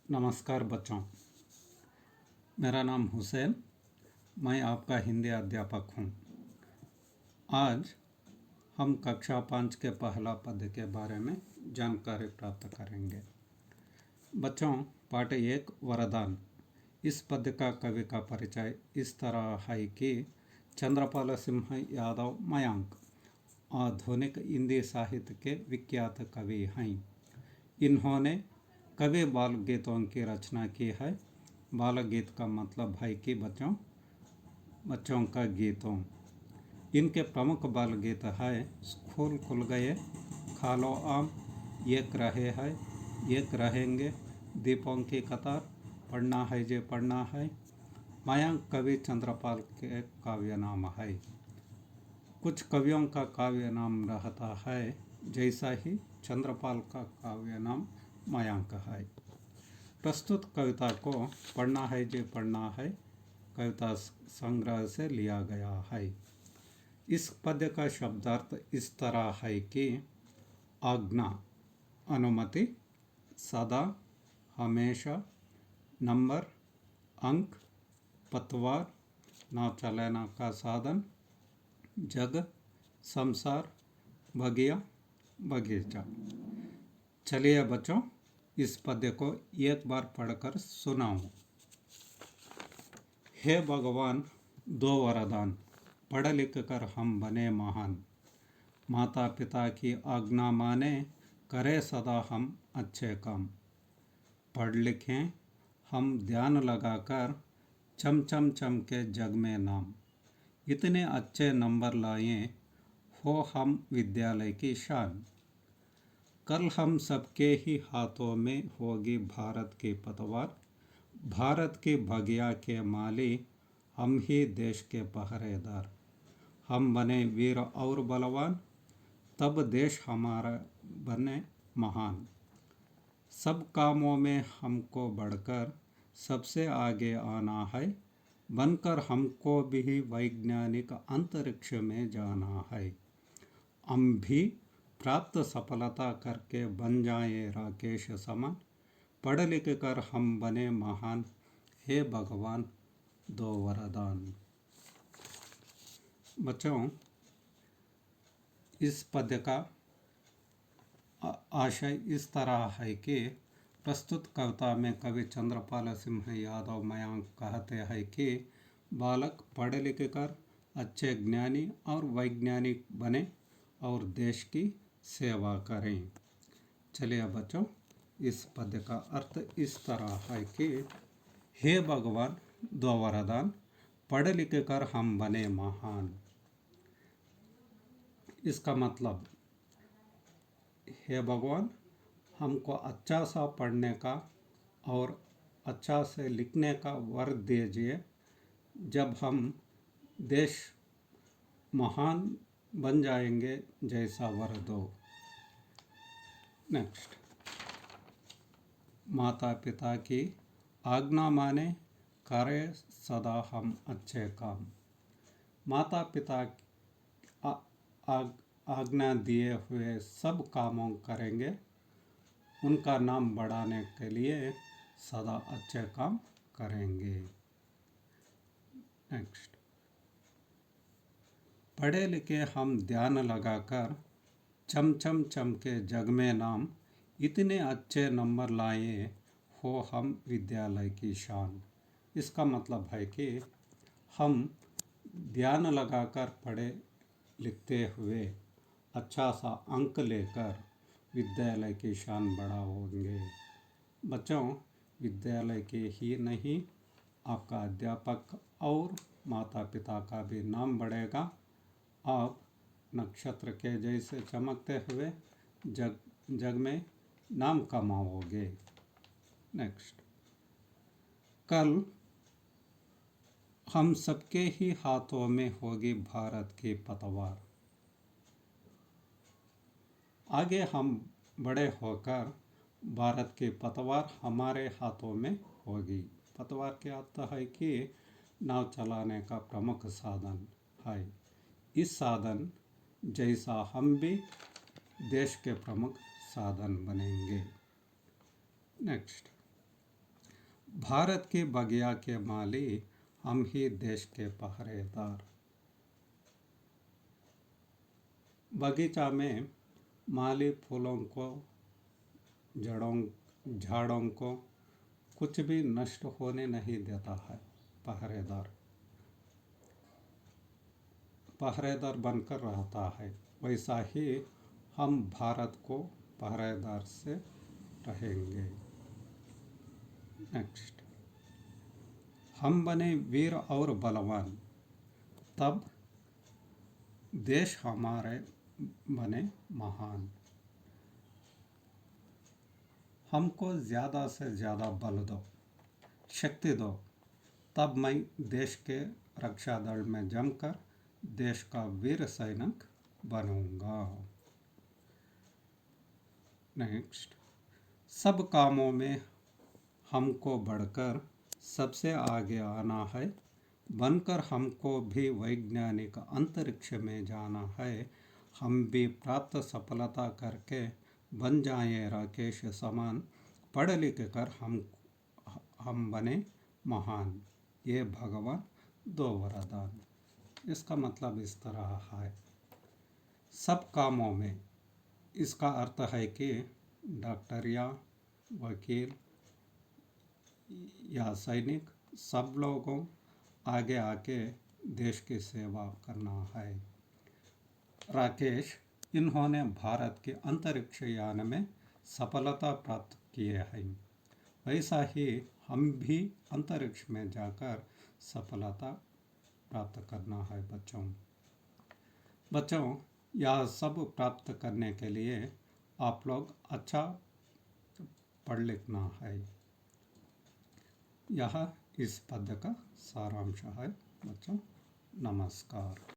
नमस्कार बच्चों, मेरा नाम हुसैन। मैं आपका हिंदी अध्यापक हूँ। आज हम कक्षा 5 के पहला पद के बारे में जानकारी प्राप्त करेंगे। बच्चों, पाठ 1 वरदान। इस पद का कवि का परिचय इस तरह है कि चंद्रपाल सिंह यादव मयंक आधुनिक हिंदी साहित्य के विख्यात कवि हैं। इन्होंने कवि बाल गीतों की रचना की है। बाल गीत का मतलब है कि बच्चों का गीतों। इनके प्रमुख बाल गीत है स्कूल खुल गए, खा लो आम, एक रहे है, एक रहेंगे, दीपों की कतार, पढ़ना है जे पढ़ना है। मयंक कवि चंद्रपाल के काव्य नाम है। कुछ कवियों का काव्य नाम रहता है, जैसा ही चंद्रपाल का काव्य नाम मयंक है। प्रस्तुत कविता को पढ़ना है जे पढ़ना है कविता संग्रह से लिया गया है। इस पद्य का शब्दार्थ इस तरह है कि आज्ञा, अनुमति, सदा, हमेशा, नंबर, अंक, पतवार, नाव चलाना का साधन, जग, संसार, बगिया, बगीचा। चलिए बच्चों, इस पद्य को एक बार पढ़कर सुनाऊं। हे भगवान, दो वरदान, पढ़ लिख कर हम बने महान। माता पिता की आज्ञा माने, करे सदा हम अच्छे काम। पढ़ लिखें हम ध्यान लगाकर, चम चम चम के जग में नाम। इतने अच्छे नंबर लाए, हो हम विद्यालय की शान। कल हम सबके ही हाथों में होगी भारत की पतवार। भारत की बगिया के माली, हम ही देश के पहरेदार। हम बने वीर और बलवान, तब देश हमारा बने महान। सब कामों में हमको बढ़कर, सबसे आगे आना है। बनकर हमको भी वैज्ञानिक अंतरिक्ष में जाना है। हम भी प्राप्त सफलता करके बन जाए राकेश समान। पढ़ लिख कर हम बने महान, हे भगवान दो वरदान। बच्चों, इस पद्य का आशय इस तरह है कि प्रस्तुत कविता में कवि चंद्रपाल सिंह यादव मयंक कहते हैं कि बालक पढ़ लिख कर अच्छे ज्ञानी और वैज्ञानिक बने और देश की सेवा करें। चलिए बच्चों, इस पद्य का अर्थ इस तरह है कि हे भगवान दो वरदान, पढ़ लिख कर हम बने महान। इसका मतलब, हे भगवान, हमको अच्छा सा पढ़ने का और अच्छा से लिखने का वर दीजिए। जब हम देश महान बन जाएंगे, जैसा वर दो। नेक्स्ट, माता पिता की आज्ञा माने, करे सदा हम अच्छे काम। माता पिता आज्ञा दिए हुए सब कामों करेंगे। उनका नाम बढ़ाने के लिए सदा अच्छे काम करेंगे। नेक्स्ट, पढ़े लिखे हम ध्यान लगाकर, चम चम चम के जग में नाम। इतने अच्छे नंबर लाए, हो हम विद्यालय की शान। इसका मतलब है कि हम ध्यान लगाकर पढ़े लिखते हुए अच्छा सा अंक लेकर विद्यालय की शान बढ़ाओगे। बच्चों, विद्यालय के ही नहीं, आपका अध्यापक और माता पिता का भी नाम बढ़ेगा। आप नक्षत्र के जैसे चमकते हुए जग में नाम कमाओगे। नेक्स्ट, कल हम सबके ही हाथों में होगी भारत की पतवार। आगे हम बड़े होकर भारत की पतवार हमारे हाथों में होगी। पतवार के अर्थ है कि नाव चलाने का प्रमुख साधन है। इस साधन जैसा हम भी देश के प्रमुख साधन बनेंगे। नेक्स्ट, भारत की बगिया के माली, हम ही देश के पहरेदार। बगीचा में माली फूलों को, जड़ों झाड़ों को कुछ भी नष्ट होने नहीं देता है। पहरेदार पहरेदार बनकर रहता है। वैसा ही हम भारत को पहरेदार से रहेंगे। नेक्स्ट, हम बने वीर और बलवान, तब देश हमारे बने महान। हमको ज़्यादा से ज़्यादा बल दो, शक्ति दो, तब मैं देश के रक्षा दल में जमकर देश का वीर सैनिक बनूंगा। नेक्स्ट, सब कामों में हमको बढ़कर सबसे आगे आना है। बनकर हमको भी वैज्ञानिक अंतरिक्ष में जाना है। हम भी प्राप्त सफलता करके बन जाएं राकेश समान। पढ़ लिख कर हम बने महान। ये भगवान दो वरदान। इसका मतलब इस तरह है, सब कामों में, इसका अर्थ है कि डॉक्टर या वकील या सैनिक, सब लोगों आगे आके देश की सेवा करना है। राकेश, इन्होंने भारत के अंतरिक्ष यान में सफलता प्राप्त किए हैं। वैसा ही हम भी अंतरिक्ष में जाकर सफलता प्राप्त करना है। बच्चों, यह सब प्राप्त करने के लिए आप लोग अच्छा पढ़ लिखना है। यह इस पद्य का सारांश है। बच्चों, नमस्कार।